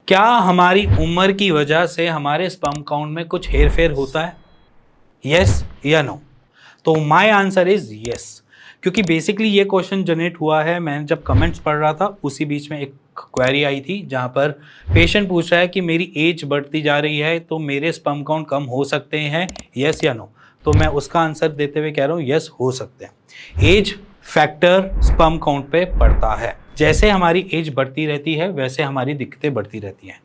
क्या हमारी उम्र की वजह से हमारे स्पर्म काउंट में कुछ हेर फेर होता है? यस या नो? तो माय आंसर इज यस। क्योंकि बेसिकली ये क्वेश्चन जनरेट हुआ है, मैंने जब कमेंट्स पढ़ रहा था उसी बीच में एक क्वेरी आई थी जहां पर पेशेंट पूछ रहा है कि मेरी एज बढ़ती जा रही है तो मेरे स्पर्म काउंट कम हो सकते हैं, यस या नो? तो मैं उसका आंसर देते हुए कह रहा हूँ यस, हो सकते हैं। एज फैक्टर स्पर्म काउंट पे पड़ता है। जैसे हमारी एज बढ़ती रहती है वैसे हमारी दिक्कतें बढ़ती रहती हैं।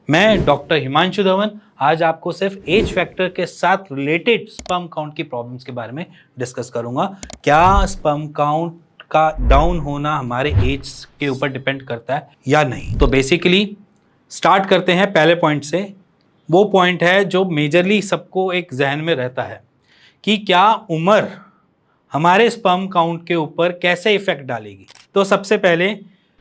मैं डॉक्टर हिमांशु धवन आज आपको सिर्फ एज फैक्टर के साथ रिलेटेड स्पर्म काउंट की प्रॉब्लम्स के बारे में डिस्कस करूंगा। क्या स्पर्म काउंट का डाउन होना हमारे एज के ऊपर डिपेंड करता है या नहीं? तो बेसिकली स्टार्ट करते हैं पहले पॉइंट से। वो पॉइंट है जो मेजरली सबको एक जहन में रहता है कि क्या उम्र हमारे स्पर्म काउंट के ऊपर कैसे इफेक्ट डालेगी। तो सबसे पहले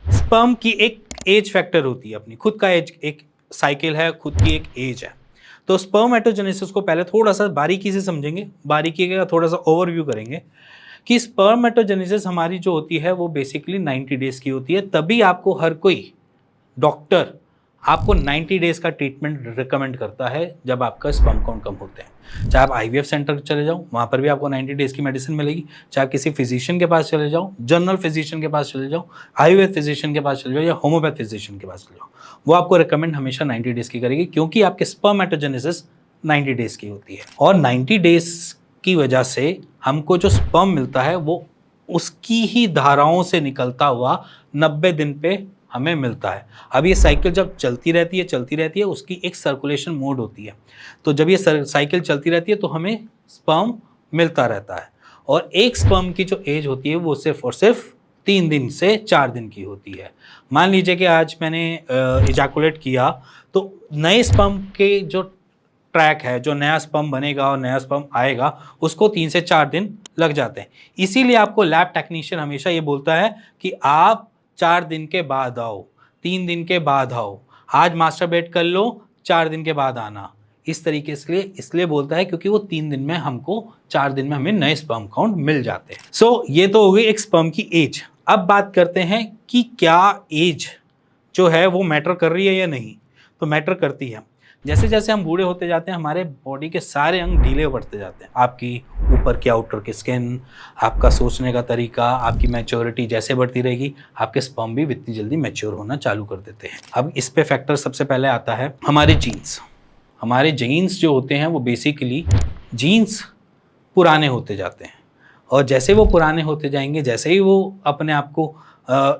स्पर्म की एक एज फैक्टर होती है, अपनी खुद का एज, एक साइकिल है, खुद की एक एज है। तो स्पर्मेटोजेनेसिस को पहले थोड़ा सा बारीकी से समझेंगे, बारीकी का थोड़ा सा ओवरव्यू करेंगे कि स्पर्मेटोजेनेसिस हमारी जो होती है वो बेसिकली 90 डेज की होती है। तभी आपको हर कोई डॉक्टर आपको 90 डेज का ट्रीटमेंट रिकमेंड करता है जब आपका स्पर्म काउंट कम होते हैं। चाहे आप आईवीएफ सेंटर चले जाओ, वहाँ पर भी आपको 90 डेज की मेडिसिन मिलेगी। चाहे आप किसी फिजिशियन के पास चले जाओ, जनरल फिजिशियन के पास चले जाओ, आयुर्वेद फिजिशियन के पास चले जाओ या होम्योपैथ फिजिशियन के पास चले जाओ, वो आपको रिकमेंड हमेशा 90 डेज की करेगी, क्योंकि आपके स्पर्मेटोजेनेसिस 90 डेज की होती है। और 90 डेज की वजह से हमको जो स्पर्म मिलता है वो उसकी ही धाराओं से निकलता हुआ 90 दिन पे हमें मिलता है। अब ये साइकिल जब चलती रहती है, उसकी एक सर्कुलेशन मोड होती है। तो जब ये साइकिल चलती रहती है तो हमें स्पर्म मिलता रहता है। और एक स्पर्म की जो एज होती है वो सिर्फ और सिर्फ 3 दिन से 4 दिन की होती है। मान लीजिए कि आज मैंने इजैकुलेट किया, तो नए स्पर्म के जो ट्रैक है, जो नया स्पर्म बनेगा और नया स्पर्म आएगा, उसको 3 से 4 दिन लग जाते हैं। इसीलिए आपको लैब टेक्नीशियन हमेशा ये बोलता है कि आप 4 दिन के बाद आओ, 3 दिन के बाद आओ, आज मास्टरबेट कर लो, 4 दिन के बाद आना। इस तरीके से इसलिए बोलता है क्योंकि वो 3 दिन में हमको, 4 दिन में हमें नए स्पर्म काउंट मिल जाते हैं। ये तो हो गई एक स्पर्म की एज। अब बात करते हैं कि क्या एज जो है वो मैटर कर रही है या नहीं। तो मैटर करती है। जैसे जैसे हम बूढ़े होते जाते हैं हमारे बॉडी के सारे अंग ढीले बढ़ते जाते हैं। आपकी ऊपर की आउटर की स्किन, आपका सोचने का तरीका, आपकी मैच्योरिटी जैसे बढ़ती रहेगी, आपके स्पर्म भी इतनी जल्दी मैच्योर होना चालू कर देते हैं। अब इस पे फैक्टर सबसे पहले आता है हमारे जीन्स। हमारे जीन्स जो होते हैं वो बेसिकली जीन्स पुराने होते जाते हैं, और जैसे वो पुराने होते जाएंगे, जैसे ही वो अपने आप को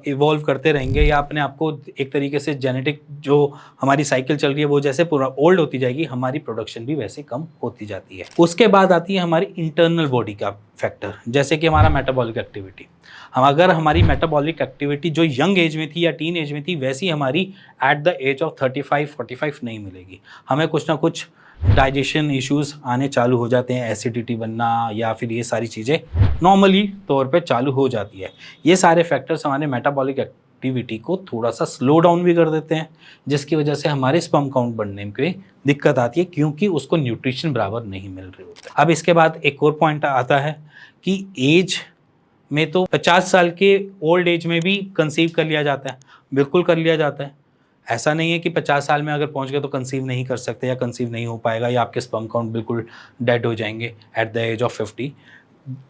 इवॉल्व करते रहेंगे या अपने आप को एक तरीके से जेनेटिक जो हमारी साइकिल चल रही है वो जैसे पूरा ओल्ड होती जाएगी, हमारी प्रोडक्शन भी वैसे कम होती जाती है। उसके बाद आती है हमारी इंटरनल बॉडी का फैक्टर, जैसे कि हमारा मेटाबॉलिक एक्टिविटी। हम अगर हमारी मेटाबॉलिक एक्टिविटी जो यंग एज में थी या टीन एज में थी वैसी हमारी एट द एज ऑफ 35-45 नहीं मिलेगी। हमें कुछ ना कुछ डाइजेशन इश्यूज आने चालू हो जाते हैं, एसिडिटी बनना या फिर ये सारी चीज़ें नॉर्मली तौर पे चालू हो जाती है। ये सारे फैक्टर्स हमारे मेटाबॉलिक एक्टिविटी को थोड़ा सा स्लो डाउन भी कर देते हैं, जिसकी वजह से हमारे स्पर्म काउंट बढ़ने में दिक्कत आती है, क्योंकि उसको न्यूट्रिशन बराबर नहीं मिल रही होती। अब इसके बाद एक और पॉइंट आता है कि एज में तो 50 साल के ओल्ड एज में भी कंसीव कर लिया जाता है। बिल्कुल कर लिया जाता है। ऐसा नहीं है कि 50 साल में अगर पहुंच गए तो कंसीव नहीं कर सकते या कंसीव नहीं हो पाएगा या आपके स्पर्म काउंट बिल्कुल डेड हो जाएंगे at the age of 50।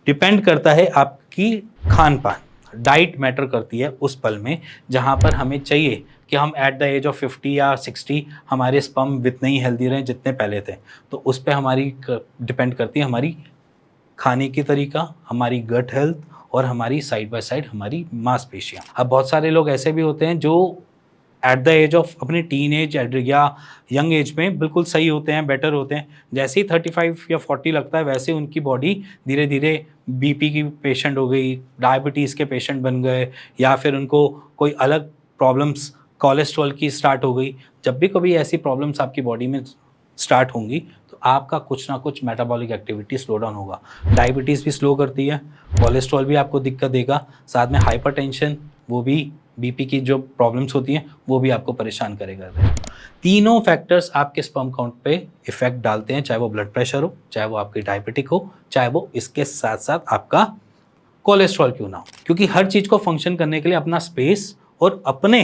Depend करता है आपकी खान पान, डाइट मैटर करती है उस पल में, जहाँ पर हमें चाहिए कि हम एट द एज ऑफ 50 या 60 हमारे स्पर्म इतने ही हेल्दी रहें जितने पहले थे। तो उस पर हमारी डिपेंड करती है हमारी खाने की तरीका, हमारी गट हेल्थ और हमारी साइड बाय साइड हमारी मांसपेशियाँ। अब बहुत सारे लोग ऐसे भी होते हैं जो एट द एज ऑफ अपने टीन एज या यंग एज में बिल्कुल सही होते हैं, बेटर होते हैं। जैसे ही 35 या 40 लगता है वैसे उनकी बॉडी धीरे धीरे बीपी की पेशेंट हो गई, डायबिटीज़ के पेशेंट बन गए, या फिर उनको कोई अलग प्रॉब्लम्स कोलेस्ट्रॉल की स्टार्ट हो गई। जब भी कभी ऐसी प्रॉब्लम्स आपकी बॉडी में स्टार्ट होंगी तो आपका कुछ ना कुछ मेटाबॉलिक एक्टिविटी स्लो डाउन होगा। डायबिटीज़ भी स्लो करती है, कोलेस्ट्रॉल भी आपको दिक्कत देगा, साथ में हाइपरटेंशन, वो भी बीपी की जो प्रॉब्लम्स होती हैं वो भी आपको परेशान करेगा। तीनों फैक्टर्स आपके स्पर्म काउंट पे इफेक्ट डालते हैं, चाहे वो ब्लड प्रेशर हो, चाहे वो आपकी डायबिटिक हो, चाहे वो इसके साथ साथ आपका कोलेस्ट्रॉल क्यों ना हो। क्योंकि हर चीज़ को फंक्शन करने के लिए अपना स्पेस और अपने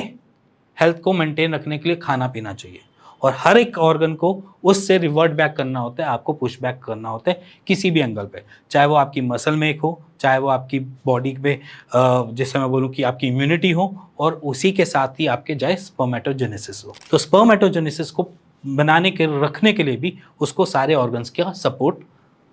हेल्थ को मेंटेन रखने के लिए खाना पीना चाहिए, और हर एक ऑर्गन को उससे रिवर्ट बैक करना होता है, आपको पुश बैक करना होता है किसी भी एंगल पे, चाहे वो आपकी मसल मेक हो, चाहे वो आपकी बॉडी पे जैसे मैं बोलूँ कि आपकी इम्यूनिटी हो, और उसी के साथ ही आपके जाए स्पर्मेटोजेनेसिस हो। तो स्पर्मेटोजेनेसिस को बनाने के रखने के लिए भी उसको सारे ऑर्गन्स का सपोर्ट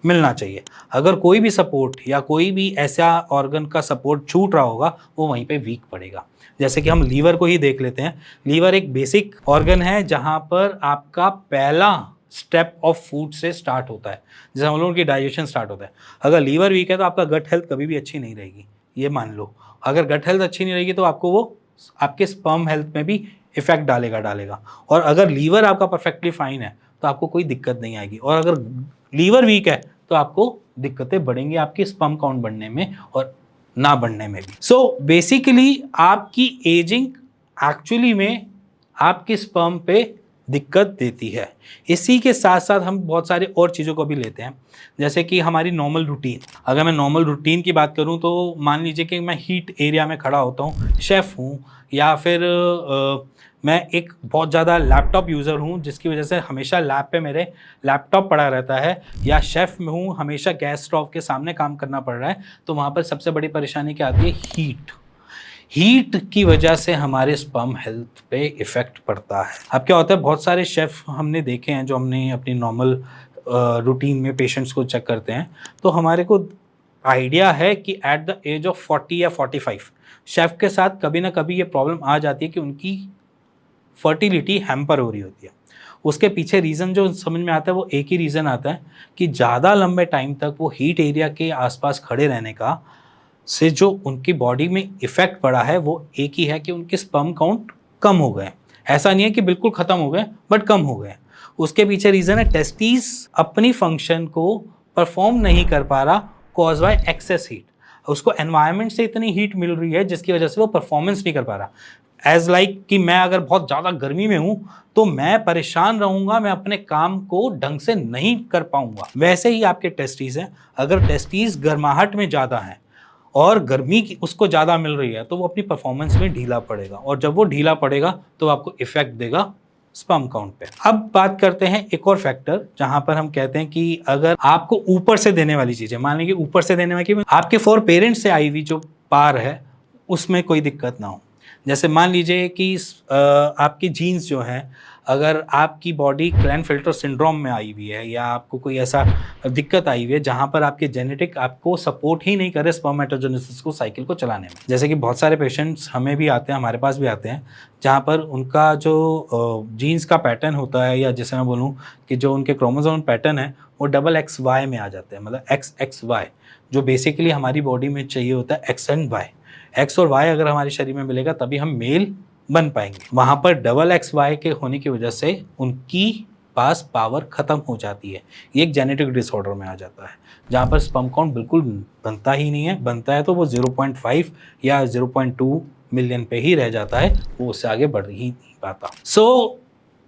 मिलना चाहिए। अगर कोई भी सपोर्ट या कोई भी ऐसा ऑर्गन का सपोर्ट छूट रहा होगा, वो वहीं पे वीक पड़ेगा। जैसे कि हम लीवर को ही देख लेते हैं। लीवर एक बेसिक ऑर्गन है जहाँ पर आपका पहला स्टेप ऑफ फूड से स्टार्ट होता है, जैसे हम लोगों की डाइजेशन स्टार्ट होता है। अगर लीवर वीक है तो आपका गट हेल्थ कभी भी अच्छी नहीं रहेगी, ये मान लो। अगर गट हेल्थ अच्छी नहीं रहेगी तो आपको वो आपके स्पर्म हेल्थ में भी इफेक्ट डालेगा। और अगर लीवर आपका परफेक्टली फाइन है तो आपको कोई दिक्कत नहीं आएगी, और अगर लीवर वीक है तो आपको दिक्कतें बढ़ेंगी आपके स्पर्म काउंट बढ़ने में और ना बढ़ने में भी। सो बेसिकली आपकी एजिंग एक्चुअली में आपके स्पर्म पे दिक्कत देती है। इसी के साथ साथ हम बहुत सारे और चीज़ों को भी लेते हैं, जैसे कि हमारी नॉर्मल रूटीन। अगर मैं नॉर्मल रूटीन की बात करूं तो मान लीजिए कि मैं हीट एरिया में खड़ा होता हूं, शेफ़ हूं, या फिर मैं एक बहुत ज़्यादा लैपटॉप यूज़र हूँ जिसकी वजह से हमेशा लैब पे मेरे लैपटॉप पड़ा रहता है, या शेफ़ में हूँ, हमेशा गैस स्टोव के सामने काम करना पड़ रहा है, तो वहाँ पर सबसे बड़ी परेशानी क्या आती है? हीट की वजह से हमारे स्पर्म हेल्थ पे इफ़ेक्ट पड़ता है। अब क्या होता है, बहुत सारे शेफ़ हमने देखे हैं जो हमने अपनी नॉर्मल रूटीन में पेशेंट्स को चेक करते हैं, तो हमारे को आइडिया है कि एट द एज ऑफ 40 या 45 शेफ़ के साथ कभी ना कभी ये प्रॉब्लम आ जाती है कि उनकी फर्टिलिटी हैम्पर हो रही होती है। उसके पीछे रीज़न जो समझ में आता है वो एक ही रीज़न आता है कि ज़्यादा लंबे टाइम तक वो हीट एरिया के आसपास खड़े रहने का से जो उनकी बॉडी में इफ़ेक्ट पड़ा है वो एक ही है कि उनके स्पर्म काउंट कम हो गए। ऐसा नहीं है कि बिल्कुल ख़त्म हो गए, बट कम हो गए। उसके पीछे रीज़न है टेस्टिस अपनी फंक्शन को परफॉर्म नहीं कर पा रहा, कॉज बाय एक्सेस हीट। उसको एनवायरनमेंट से इतनी हीट मिल रही है जिसकी वजह से वो परफॉर्मेंस नहीं कर पा रहा। एज लाइक कि मैं अगर बहुत ज़्यादा गर्मी में हूँ तो मैं परेशान रहूँगा, मैं अपने काम को ढंग से नहीं कर पाऊँगा। वैसे ही आपके टेस्टीज हैं, अगर टेस्टीज गर्माहट में ज़्यादा हैं और गर्मी की उसको ज़्यादा मिल रही है तो वो अपनी परफॉर्मेंस में ढीला पड़ेगा, और जब वो ढीला पड़ेगा तो आपको इफेक्ट देगा स्पर्म काउंट पे। अब बात करते हैं एक और फैक्टर जहां पर हम कहते हैं कि अगर आपको ऊपर से देने वाली चीज़ें, मान लीजिए ऊपर से देने वाली आपके फॉर पेरेंट्स से आई हुई जो पार है उसमें कोई दिक्कत ना हो। जैसे मान लीजिए कि आपकी जीन्स जो है, अगर आपकी बॉडी क्लैनफिल्टर सिंड्रोम में आई हुई है या आपको कोई ऐसा दिक्कत आई हुई है जहाँ पर आपके जेनेटिक आपको सपोर्ट ही नहीं करे स्पर्मेटोजेनेसिस को साइकिल को चलाने में। जैसे कि बहुत सारे पेशेंट्स हमें भी आते हैं, हमारे पास भी आते हैं, जहाँ पर उनका जो जीन्स का पैटर्न होता है, या जैसे मैं बोलूँ कि जो उनके क्रोमोसोम पैटर्न है वो XXY में आ जाते हैं, मतलब XXY, जो बेसिकली हमारी बॉडी में चाहिए होता है X एंड Y। X और Y अगर हमारे शरीर में मिलेगा तभी हम मेल बन पाएंगे। वहाँ पर XXY के होने की वजह से उनकी पास पावर खत्म हो जाती है। ये एक जेनेटिक डिसऑर्डर में आ जाता है जहाँ पर स्पर्म काउंट बिल्कुल बनता ही नहीं है, बनता है तो वो 0.5 या 0.2 मिलियन पे ही रह जाता है, वो उससे आगे बढ़ ही नहीं पाता। सो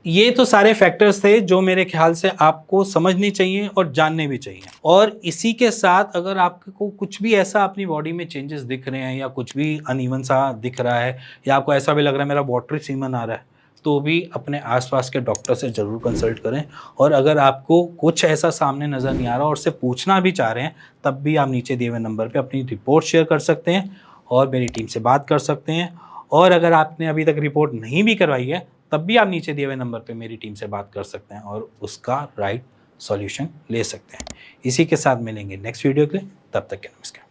ये तो सारे फैक्टर्स थे जो मेरे ख्याल से आपको समझनी चाहिए और जानने भी चाहिए। और इसी के साथ अगर आपको कुछ भी ऐसा अपनी बॉडी में चेंजेस दिख रहे हैं या कुछ भी अनइवन सा दिख रहा है, या आपको ऐसा भी लग रहा है मेरा वाटरी सीमन आ रहा है, तो भी अपने आसपास के डॉक्टर से ज़रूर कंसल्ट करें। और अगर आपको कुछ ऐसा सामने नज़र नहीं आ रहा और उससे पूछना भी चाह रहे हैं, तब भी आप नीचे दिए हुए नंबर पर अपनी रिपोर्ट शेयर कर सकते हैं और मेरी टीम से बात कर सकते हैं। और अगर आपने अभी तक रिपोर्ट नहीं भी करवाई है तब भी आप नीचे दिए हुए नंबर पे मेरी टीम से बात कर सकते हैं और उसका राइट सॉल्यूशन ले सकते हैं। इसी के साथ मिलेंगे नेक्स्ट वीडियो के लिए, तब तक के नमस्कार।